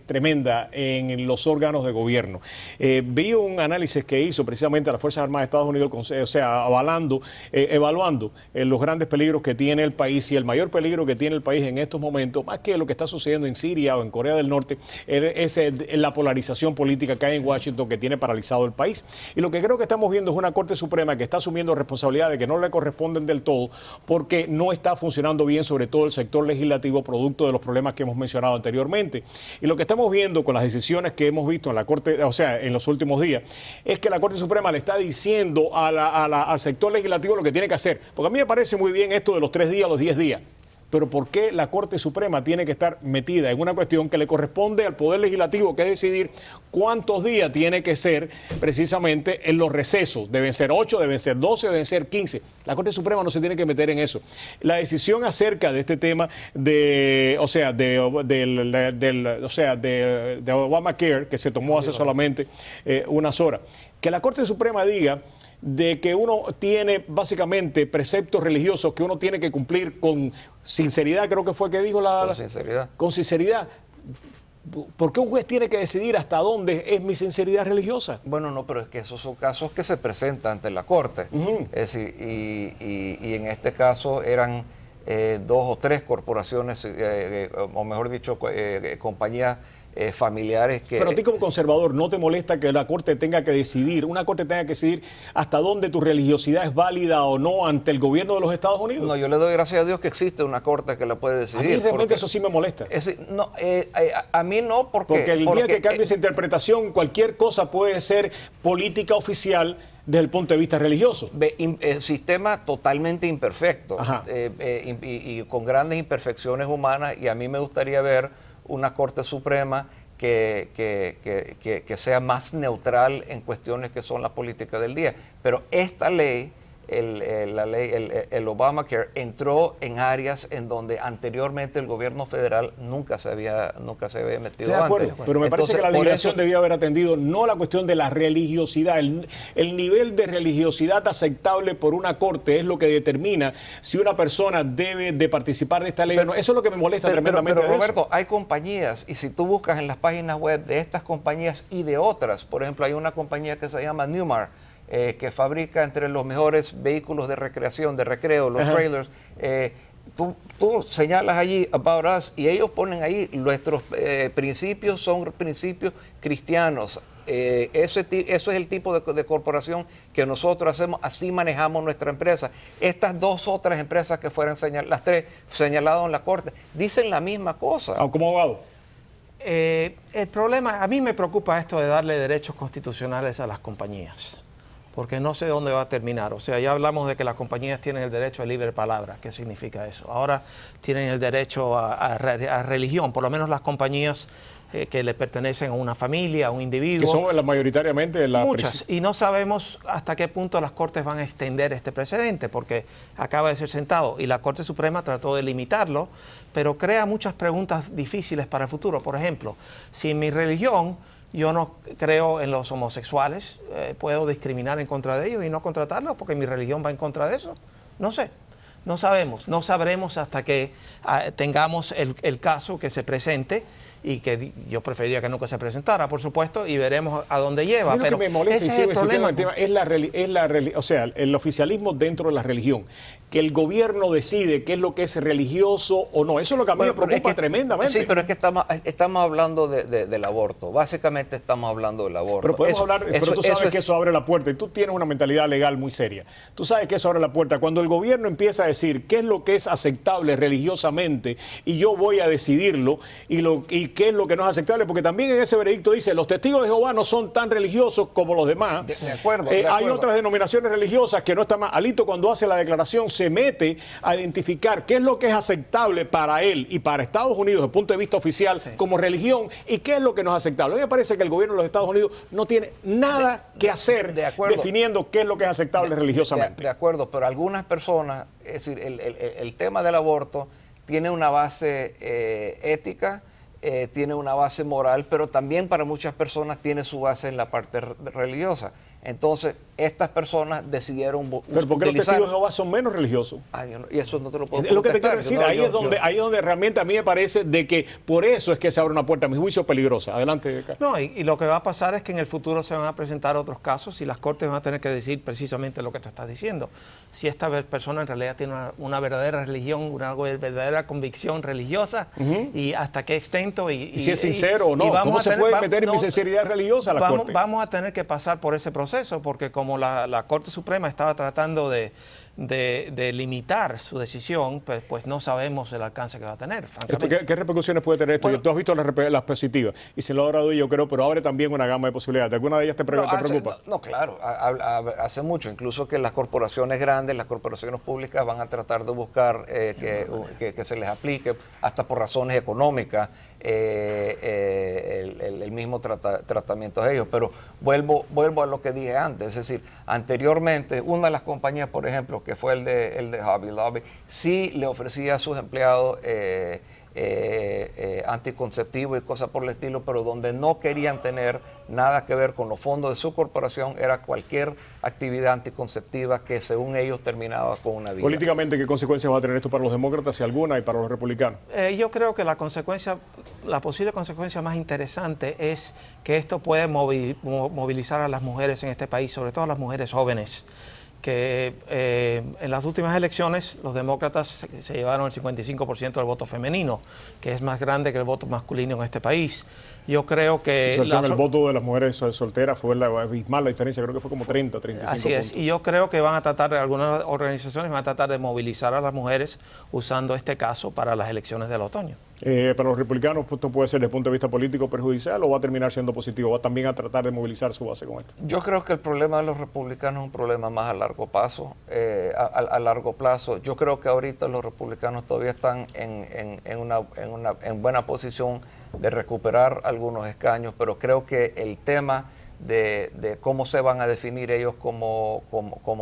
tremenda en los órganos de gobierno. Vi un análisis que hizo precisamente las Fuerzas Armadas de Estados Unidos, evaluando los grandes peligros que tiene el país, y el mayor peligro que tiene el país en estos momentos, más que lo que está sucediendo en Siria o en Corea del Norte, es la polarización política que hay en Washington, que tiene paralizado el país. Y lo que creo que estamos viendo es una Corte Suprema que está asumiendo responsabilidades que no le corresponden del todo, porque no está funcionando bien, sobre todo el sector legislativo, producto de los problemas que hemos mencionado anteriormente. Y lo que estamos viendo con las decisiones que hemos visto en la Corte, en los últimos días, es que la Corte Suprema le está diciendo al sector legislativo lo que tiene que hacer. Porque a mí me parece muy bien esto de los 3 días, los 10 días. pero ¿por qué la Corte Suprema tiene que estar metida en una cuestión que le corresponde al Poder Legislativo, que es decidir cuántos días tiene que ser precisamente en los recesos? Deben ser 8, deben ser 12, deben ser 15. La Corte Suprema no se tiene que meter en eso. La decisión acerca de este tema de Obamacare, que se tomó hace solamente unas horas, que la Corte Suprema diga de que uno tiene básicamente preceptos religiosos que uno tiene que cumplir con sinceridad, creo que fue que dijo con sinceridad. Con sinceridad. ¿Por qué un juez tiene que decidir hasta dónde es mi sinceridad religiosa? Bueno, no, pero es que esos son casos que se presentan ante la Corte. Es decir, y en este caso eran 2 o 3 corporaciones, o mejor dicho, compañías familiares que... Pero a ti como conservador, ¿no te molesta que la Corte tenga que decidir, una Corte tenga que decidir hasta dónde tu religiosidad es válida o no ante el gobierno de los Estados Unidos? No, yo le doy gracias a Dios que existe una Corte que la puede decidir. A mí realmente eso sí me molesta. A mí no, porque el día que cambie esa interpretación, cualquier cosa puede ser política oficial desde el punto de vista religioso. Sistema totalmente imperfecto y con grandes imperfecciones humanas, y a mí me gustaría ver una Corte Suprema que sea más neutral en cuestiones que son la política del día. Pero esta ley, el Obamacare, entró en áreas en donde anteriormente el gobierno federal nunca se había metido antes. Estoy de acuerdo, pero me parece que la legislación debía haber atendido no la cuestión de la religiosidad. El nivel de religiosidad aceptable por una corte es lo que determina si una persona debe de participar de esta ley o no. Eso es lo que me molesta tremendamente. Pero Roberto, hay compañías, y si tú buscas en las páginas web de estas compañías y de otras, por ejemplo, hay una compañía que se llama Newmar, que fabrica entre los mejores vehículos de recreación, de recreo, los trailers. Tú señalas allí About Us y ellos ponen ahí nuestros principios son principios cristianos. Eso es el tipo de corporación que nosotros hacemos, así manejamos nuestra empresa. Estas 2 otras empresas que fueron las 3 señaladas en la Corte, dicen la misma cosa. ¿Cómo abogado? El problema, a mí me preocupa esto de darle derechos constitucionales a las compañías, porque no sé dónde va a terminar. O sea, ya hablamos de que las compañías tienen el derecho a libre palabra. ¿Qué significa eso? Ahora tienen el derecho a religión, por lo menos las compañías que le pertenecen a una familia, a un individuo. Que son mayoritariamente muchas. Y no sabemos hasta qué punto las Cortes van a extender este precedente, porque acaba de ser sentado y la Corte Suprema trató de limitarlo, pero crea muchas preguntas difíciles para el futuro. Por ejemplo, si en mi religión yo no creo en los homosexuales, ¿puedo discriminar en contra de ellos y no contratarlos porque mi religión va en contra de eso? No sé, no sabemos, no sabremos hasta que tengamos el caso que se presente, y que yo preferiría que nunca se presentara, por supuesto, y veremos a dónde lleva. A mí lo que me molesta, y sigo insistiendo en el tema, es el oficialismo dentro de la religión. Que el gobierno decide qué es lo que es religioso o no. Eso es lo que a mí me preocupa tremendamente. Sí, pero es que estamos hablando del aborto. Básicamente estamos hablando del aborto. Pero podemos hablar, pero tú sabes que eso abre la puerta, y tú tienes una mentalidad legal muy seria. Tú sabes que eso abre la puerta. Cuando el gobierno empieza a decir qué es lo que es aceptable religiosamente, y yo voy a decidirlo, y qué es lo que no es aceptable, porque también en ese veredicto dice, los testigos de Jehová no son tan religiosos como los demás. De acuerdo. Hay otras denominaciones religiosas que no están más. Alito, cuando hace la declaración, se mete a identificar qué es lo que es aceptable para él y para Estados Unidos desde el punto de vista oficial como religión, y qué es lo que no es aceptable. A mí me parece que el gobierno de los Estados Unidos no tiene nada que hacer definiendo qué es lo que es aceptable religiosamente. De acuerdo, pero algunas personas, es decir, el tema del aborto tiene una base ética, tiene una base moral, pero también para muchas personas tiene su base en la parte religiosa. Entonces, estas personas decidieron ¿Pero por qué los testigos de Jehová son menos religiosos? Y eso no te lo puedo contestar. Es lo que te quiero decir, ahí es donde realmente a mí me parece de que por eso es que se abre una puerta, a mi juicio, peligrosa. Adelante, Carlos. No, y lo que va a pasar es que en el futuro se van a presentar otros casos y las Cortes van a tener que decir precisamente lo que te estás diciendo. Si esta persona en realidad tiene una verdadera religión, una verdadera convicción religiosa, y hasta qué extento. Y si es sincero o no, ¿cómo se puede meter en mi sinceridad religiosa a la Corte? Vamos a tener que pasar por ese proceso, porque como la Corte Suprema estaba tratando de de limitar su decisión, pues no sabemos el alcance que va a tener, francamente. ¿Qué repercusiones puede tener esto? Bueno, tú has visto las positivas y se lo ha dado yo creo, pero abre también una gama de posibilidades. ¿Alguna de ellas te preocupa? No, claro, hace mucho, incluso que las corporaciones grandes, las corporaciones públicas van a tratar de buscar que se les aplique, hasta por razones económicas, el mismo tratamiento de ellos. Pero vuelvo a lo que dije antes, es decir, anteriormente una de las compañías, por ejemplo, que fue el de Hobby Lobby, sí le ofrecía a sus empleados anticonceptivos y cosas por el estilo, pero donde no querían tener nada que ver con los fondos de su corporación era cualquier actividad anticonceptiva que según ellos terminaba con una vida. Políticamente, ¿qué consecuencias va a tener esto para los demócratas, si alguna, y para los republicanos? Yo creo que la posible consecuencia más interesante es que esto puede movilizar a las mujeres en este país, sobre todo a las mujeres jóvenes, que en las últimas elecciones los demócratas se llevaron el 55% del voto femenino, que es más grande que el voto masculino en este país. Yo creo que... el voto de las mujeres solteras fue abismal la diferencia, creo que fue como 30, 35 Así es, puntos. y yo creo que van a tratar, algunas organizaciones van a tratar de movilizar a las mujeres usando este caso para las elecciones del otoño. Para los republicanos, ¿esto puede ser desde el punto de vista político perjudicial o va a terminar siendo positivo? ¿Va también a tratar de movilizar su base con esto? Yo creo que el problema de los republicanos es un problema más a largo plazo. Yo creo que ahorita los republicanos todavía están en buena posición de recuperar algunos escaños, pero creo que el tema de cómo se van a definir ellos como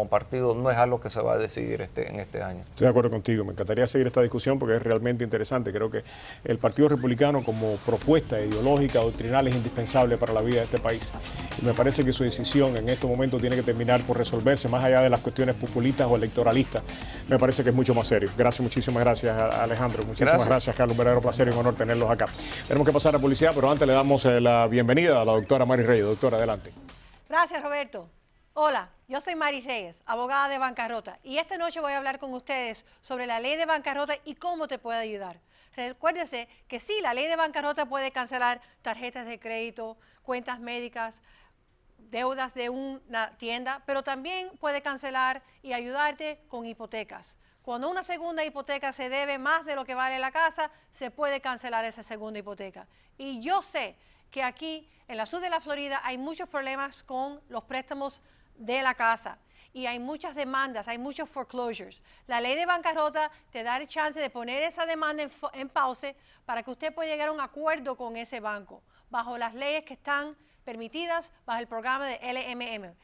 partido no es algo que se va a decidir en este año. Estoy de acuerdo contigo, me encantaría seguir esta discusión porque es realmente interesante. Creo que el Partido Republicano como propuesta ideológica, doctrinal, es indispensable para la vida de este país. Y me parece que su decisión en este momento tiene que terminar por resolverse, más allá de las cuestiones populistas o electoralistas. Me parece que es mucho más serio. Muchísimas gracias Alejandro, muchísimas gracias Carlos, un verdadero placer y un honor tenerlos acá. Tenemos que pasar a publicidad, pero antes le damos la bienvenida a la doctora Mary Reyes. Doctora, adelante. Gracias, Roberto. Hola, yo soy Mary Reyes, abogada de bancarrota, y esta noche voy a hablar con ustedes sobre la ley de bancarrota y cómo te puede ayudar. Recuérdese que sí, la ley de bancarrota puede cancelar tarjetas de crédito, cuentas médicas, deudas de una tienda, pero también puede cancelar y ayudarte con hipotecas. Cuando una segunda hipoteca se debe más de lo que vale la casa, se puede cancelar esa segunda hipoteca. Y yo sé que aquí en la sur de la Florida hay muchos problemas con los préstamos de la casa y hay muchas demandas, hay muchos foreclosures. La ley de bancarrota te da el chance de poner esa demanda en pausa para que usted pueda llegar a un acuerdo con ese banco bajo las leyes que están permitidas bajo el programa de LMM.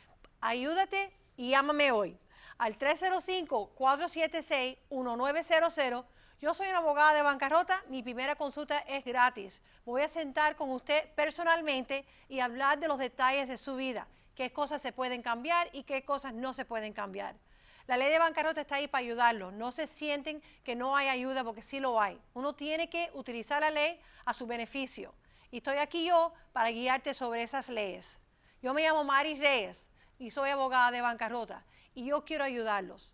Ayúdate y llámame hoy al 305-476-1900. Yo soy una abogada de bancarrota, mi primera consulta es gratis. Voy a sentar con usted personalmente y hablar de los detalles de su vida, qué cosas se pueden cambiar y qué cosas no se pueden cambiar. La ley de bancarrota está ahí para ayudarlos. No se sienten que no hay ayuda porque sí lo hay. Uno tiene que utilizar la ley a su beneficio. Y estoy aquí yo para guiarte sobre esas leyes. Yo me llamo Mary Reyes y soy abogada de bancarrota y yo quiero ayudarlos.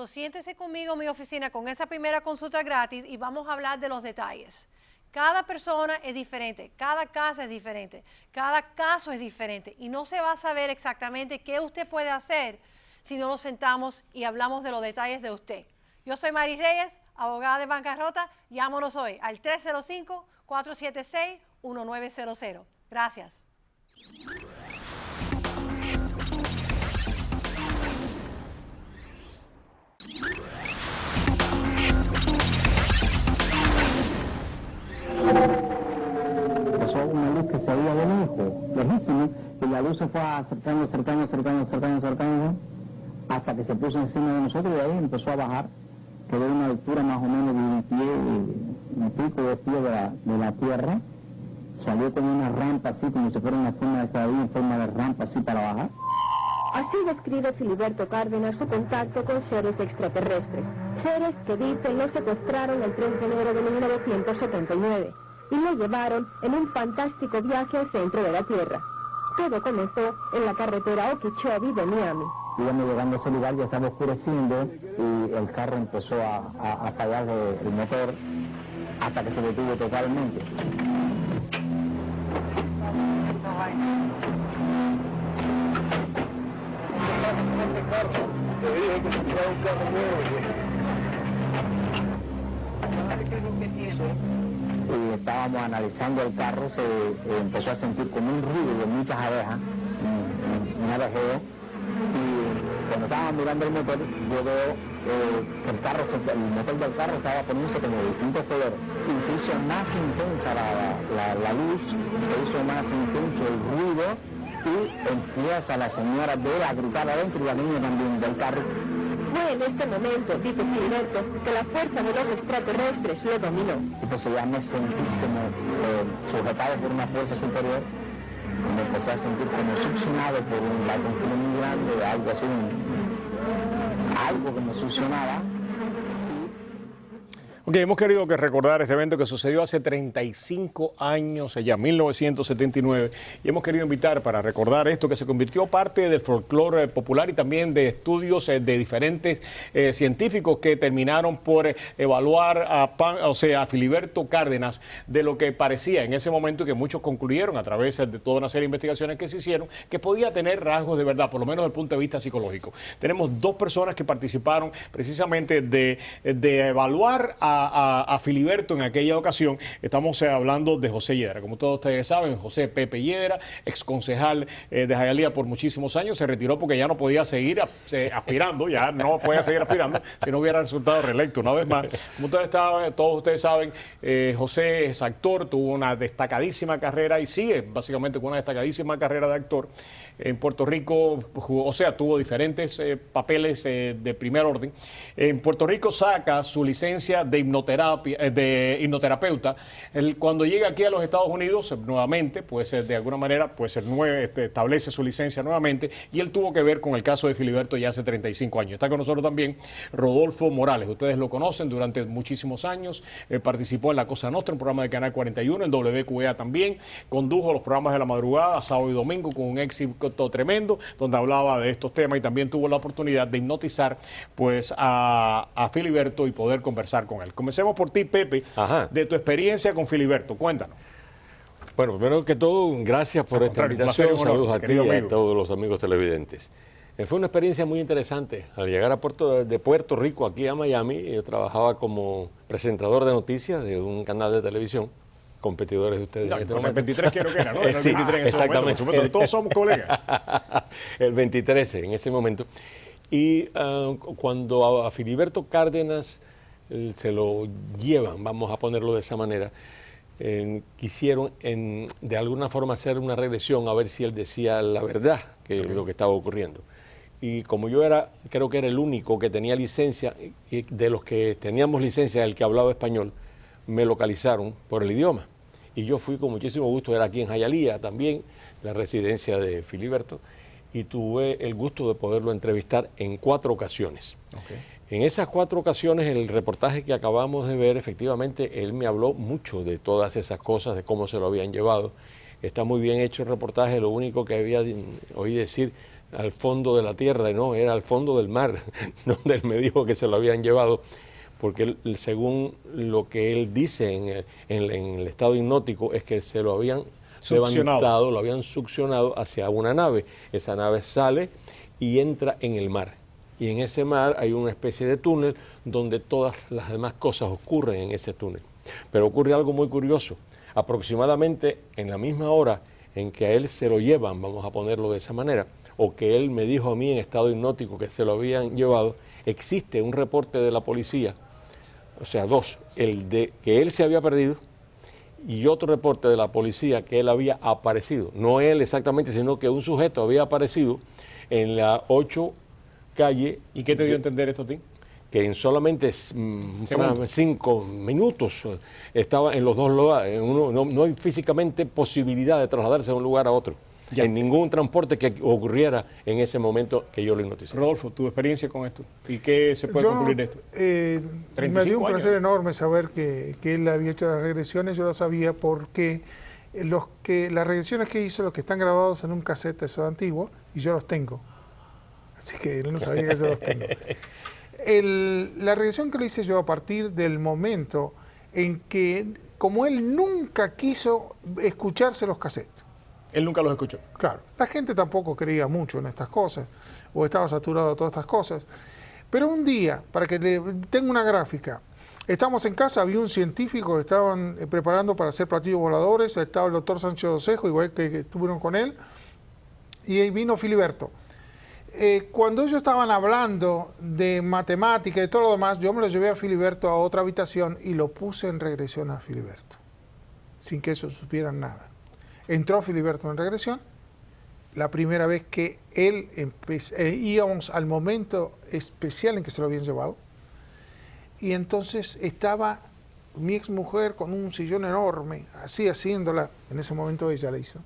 Siéntese conmigo en mi oficina con esa primera consulta gratis y vamos a hablar de los detalles. Cada persona es diferente, cada casa es diferente, cada caso es diferente y no se va a saber exactamente qué usted puede hacer si no nos sentamos y hablamos de los detalles de usted. Yo soy Mary Reyes, abogada de bancarrota. Llámanos hoy al 305-476-1900. Gracias. Empezó una luz que se veía de lejos, lejísimo, y la luz se fue acercando, hasta que se puso encima de nosotros y ahí empezó a bajar. Quedó a una altura más o menos de un pie, un pico de pie de la tierra. Salió con una rampa así, como si fuera una forma de escalera, en forma de rampa así para bajar. Así describe Filiberto Cárdenas su contacto con seres extraterrestres. Seres que dicen lo secuestraron el 3 de enero de 1979 y lo llevaron en un fantástico viaje al centro de la Tierra. Todo comenzó en la carretera Okeechobee de Miami. Íbamos llegando a ese lugar, ya estaba oscureciendo y el carro empezó a fallar el motor hasta que se detuvo totalmente. Se dirige Y estábamos analizando el carro, se empezó a sentir como un ruido de muchas abejas, un abejeo, y cuando estábamos mirando el motor, yo veo que el motor del carro estaba poniéndose como de distintos colores, y se hizo más intensa la luz, se hizo más intenso el ruido, y empieza la señora de a gritar adentro y la niña también del carro. Fue en este momento, dice Filiberto, que la fuerza de los extraterrestres lo dominó. Entonces ya me sentí como sujetado por una fuerza superior, y me empecé a sentir como succionado por un confusión muy grande, algo así, algo que me succionaba. Ok, hemos querido recordar este evento que sucedió hace 35 años, allá 1979, y hemos querido invitar para recordar esto que se convirtió parte del folclore popular y también de estudios de diferentes científicos que terminaron por evaluar a Filiberto Cárdenas de lo que parecía en ese momento y que muchos concluyeron a través de toda una serie de investigaciones que se hicieron que podía tener rasgos de verdad, por lo menos desde el punto de vista psicológico. Tenemos dos personas que participaron precisamente de evaluar a Filiberto en aquella ocasión. Estamos hablando de José Yedra. Como todos ustedes saben, José Pepe Yedra, ex concejal de Jayalía por muchísimos años, se retiró porque ya no podía seguir aspirando, ya no podía seguir aspirando si no hubiera resultado reelecto una vez más. Como todos ustedes saben, José es actor, tuvo una destacadísima carrera y sigue básicamente con una destacadísima carrera de actor en Puerto Rico, tuvo diferentes papeles de primer orden. En Puerto Rico saca su licencia de hipnoterapeuta. Cuando llega aquí a los Estados Unidos, nuevamente, pues de alguna manera, pues establece su licencia nuevamente, y él tuvo que ver con el caso de Filiberto ya hace 35 años. Está con nosotros también Rodolfo Morales. Ustedes lo conocen durante muchísimos años, participó en La Cosa Nostra, un programa de Canal 41, en WQA también, condujo los programas de la madrugada, sábado y domingo, con un éxito tremendo, donde hablaba de estos temas, y también tuvo la oportunidad de hipnotizar pues a Filiberto y poder conversar con él. Comencemos por ti, Pepe, de tu experiencia con Filiberto. Cuéntanos. Bueno, primero que todo, gracias por esta invitación. Saludos a ti y a todos los amigos televidentes. Fue una experiencia muy interesante. Al llegar de Puerto Rico aquí a Miami, yo trabajaba como presentador de noticias de un canal de televisión, competidores de ustedes. No, en este momento. El 23 quiero que era, ¿no? Sí, el 23 en ese exactamente. Momento, todos somos colegas. El 23 en ese momento. Y cuando a Filiberto Cárdenas se lo llevan, vamos a ponerlo de esa manera, quisieron de alguna forma hacer una regresión a ver si él decía la verdad, que es lo que estaba ocurriendo. Y como yo creo que era el único que tenía licencia, y de los que teníamos licencia, el que hablaba español, me localizaron por el idioma. Y yo fui con muchísimo gusto, era aquí en Jayalía también, la residencia de Filiberto, y tuve el gusto de poderlo entrevistar en 4 ocasiones. Okay. En esas 4 ocasiones, el reportaje que acabamos de ver, efectivamente, él me habló mucho de todas esas cosas, de cómo se lo habían llevado. Está muy bien hecho el reportaje, lo único que había oí decir al fondo de la tierra, no, era al fondo del mar, donde él me dijo que se lo habían llevado, porque según lo que él dice en el estado hipnótico, es que se lo habían levantado, lo habían succionado hacia una nave. Esa nave sale y entra en el mar. Y en ese mar hay una especie de túnel donde todas las demás cosas ocurren en ese túnel. Pero ocurre algo muy curioso. Aproximadamente en la misma hora en que a él se lo llevan, vamos a ponerlo de esa manera, o que él me dijo a mí en estado hipnótico que se lo habían llevado, existe un reporte de la policía, o sea, 2, el de que él se había perdido, y otro reporte de la policía que él había aparecido, no él exactamente, sino que un sujeto había aparecido en la 8 calle. ¿Y qué te dio a entender esto a ti? Que en solamente 5 minutos estaba en los dos lugares. No hay físicamente posibilidad de trasladarse de un lugar a otro. Ya. En ningún transporte que ocurriera en ese momento que yo lo hipnoticé. Rodolfo, tu experiencia con esto, ¿y qué se puede concluir de esto? Me dio un placer enorme saber que él había hecho las regresiones. Yo lo sabía porque las regresiones que hizo, los que están grabados en un cassette, son antiguos, y yo los tengo. Así que él no sabía que yo los tengo. La regresión que lo hice yo a partir del momento en que, como él nunca quiso escucharse los cassettes. Él nunca los escuchó. Claro. La gente tampoco creía mucho en estas cosas, o estaba saturado de todas estas cosas. Pero un día, para que tenga una gráfica, estamos en casa, había un científico que estaban preparando para hacer platillos voladores, estaba el doctor Sánchez Osejo, igual que estuvieron con él, y ahí vino Filiberto. Cuando ellos estaban hablando de matemática y todo lo demás, yo me lo llevé a Filiberto a otra habitación y lo puse en regresión a Filiberto, sin que ellos supieran nada. Entró Filiberto en regresión, la primera vez que él íbamos al momento especial en que se lo habían llevado, y entonces estaba mi exmujer con un sillón enorme, así haciéndola, en ese momento ella la hizo,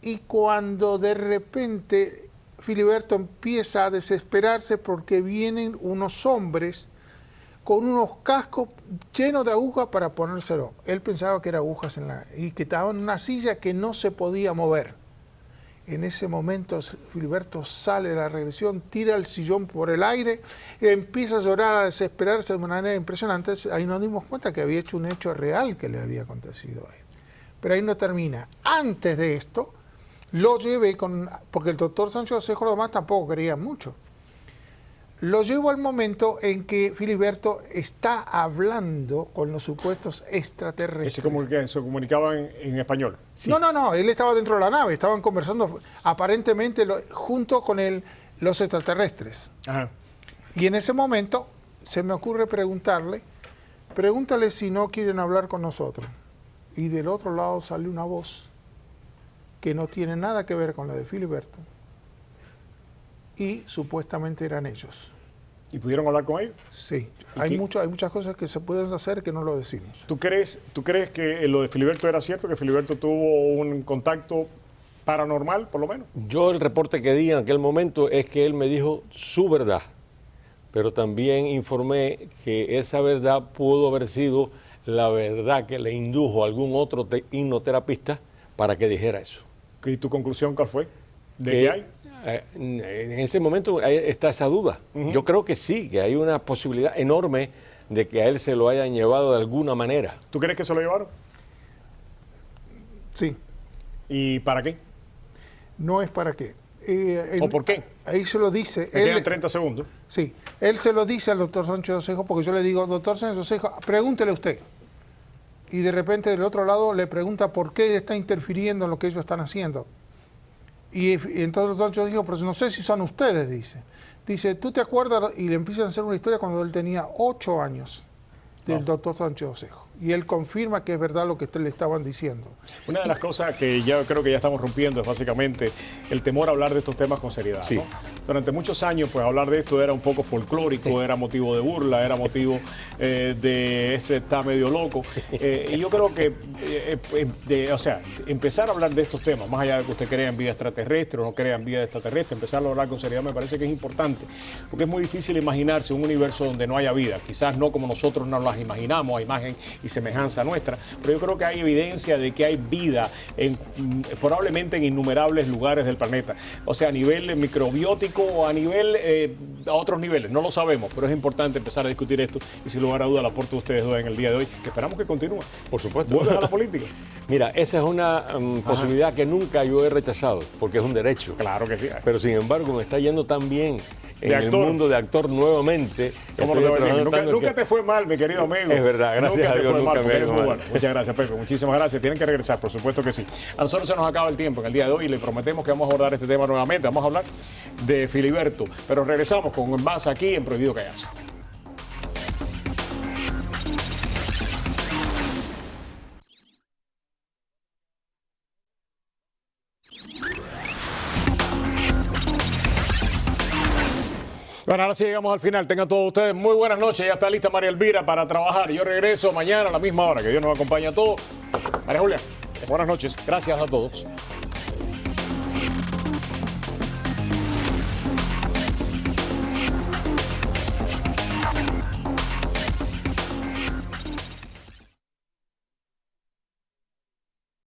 y cuando de repente Filiberto empieza a desesperarse porque vienen unos hombres con unos cascos llenos de agujas para ponérselo. Él pensaba que eran agujas y que estaban en una silla que no se podía mover. En ese momento Filiberto sale de la regresión, tira el sillón por el aire, empieza a llorar, a desesperarse de una manera impresionante. Ahí nos dimos cuenta que había hecho un hecho real que le había acontecido a él. Pero ahí no termina. Antes de esto, lo llevé porque el doctor Sánchez Osejo y los demás tampoco creían mucho. Lo llevo al momento en que Filiberto está hablando con los supuestos extraterrestres. ¿Se comunicaban en español? Sí. No, él estaba dentro de la nave, estaban conversando aparentemente junto con los extraterrestres. Ajá. Y en ese momento se me ocurre pregúntale si no quieren hablar con nosotros. Y del otro lado sale una voz que no tiene nada que ver con la de Filiberto, y supuestamente eran ellos. ¿Y pudieron hablar con ellos? Sí, hay muchas cosas que se pueden hacer que no lo decimos. ¿Tú crees que lo de Filiberto era cierto, que Filiberto tuvo un contacto paranormal, por lo menos? Yo el reporte que di en aquel momento es que él me dijo su verdad, pero también informé que esa verdad pudo haber sido la verdad que le indujo a algún otro hipnoterapista para que dijera eso. ¿Y tu conclusión cuál fue? ¿De qué hay? En ese momento está esa duda. Yo creo que sí, que hay una posibilidad enorme de que a él se lo hayan llevado de alguna manera. ¿Tú crees que se lo llevaron? Sí. ¿Y para qué? No es para qué. ¿O por qué? Ahí se lo dice. Me quedan 30 segundos. Sí, él se lo dice al doctor Sánchez Osejo porque yo le digo, doctor Sánchez Osejo, pregúntele usted. Y de repente del otro lado le pregunta por qué está interfiriendo en lo que ellos están haciendo. Y entonces Sánchez dijo, pero no sé si son ustedes, dice. Dice, ¿tú te acuerdas? Y le empiezan a hacer una historia cuando él tenía 8 años del doctor Sánchez Osejo. Y él confirma que es verdad lo que le estaban diciendo. Una de las cosas que ya creo que ya estamos rompiendo es básicamente el temor a hablar de estos temas con seriedad. Sí. ¿No? Durante muchos años, pues hablar de esto era un poco folclórico, sí, era motivo de burla, era motivo de ese está medio loco. Y yo creo que, empezar a hablar de estos temas, más allá de que usted crea en vida extraterrestre o no crea en vida extraterrestre, empezar a hablar con seriedad me parece que es importante, porque es muy difícil imaginarse un universo donde no haya vida, quizás no como nosotros nos las imaginamos, a imagen y semejanza nuestra, pero yo creo que hay evidencia de que hay vida probablemente en innumerables lugares del planeta, o sea, a nivel microbiótico o a nivel a otros niveles, no lo sabemos, pero es importante empezar a discutir esto y sin lugar a duda el aporte de ustedes dos en el día de hoy, que esperamos que continúe. Por supuesto. ¿Vuelves a la política? Mira, esa es una posibilidad que nunca yo he rechazado, porque es un derecho. Claro que sí. Pero sin embargo me está yendo tan bien en el mundo de actor nuevamente. Nunca te fue mal, mi querido amigo. Es verdad, gracias a Dios nunca me ha ido mal. Bueno. Muchas gracias, Pepe. Muchísimas gracias. Tienen que regresar, por supuesto que sí. A nosotros se nos acaba el tiempo en el día de hoy y le prometemos que vamos a abordar este tema nuevamente. Vamos a hablar de Filiberto, pero regresamos con más aquí en Prohibido Callarse. Bueno, ahora sí llegamos al final. Tengan todos ustedes muy buenas noches. Ya está lista María Elvira para trabajar. Yo regreso mañana a la misma hora. Que Dios nos acompañe a todos. María Julia, buenas noches. Gracias a todos.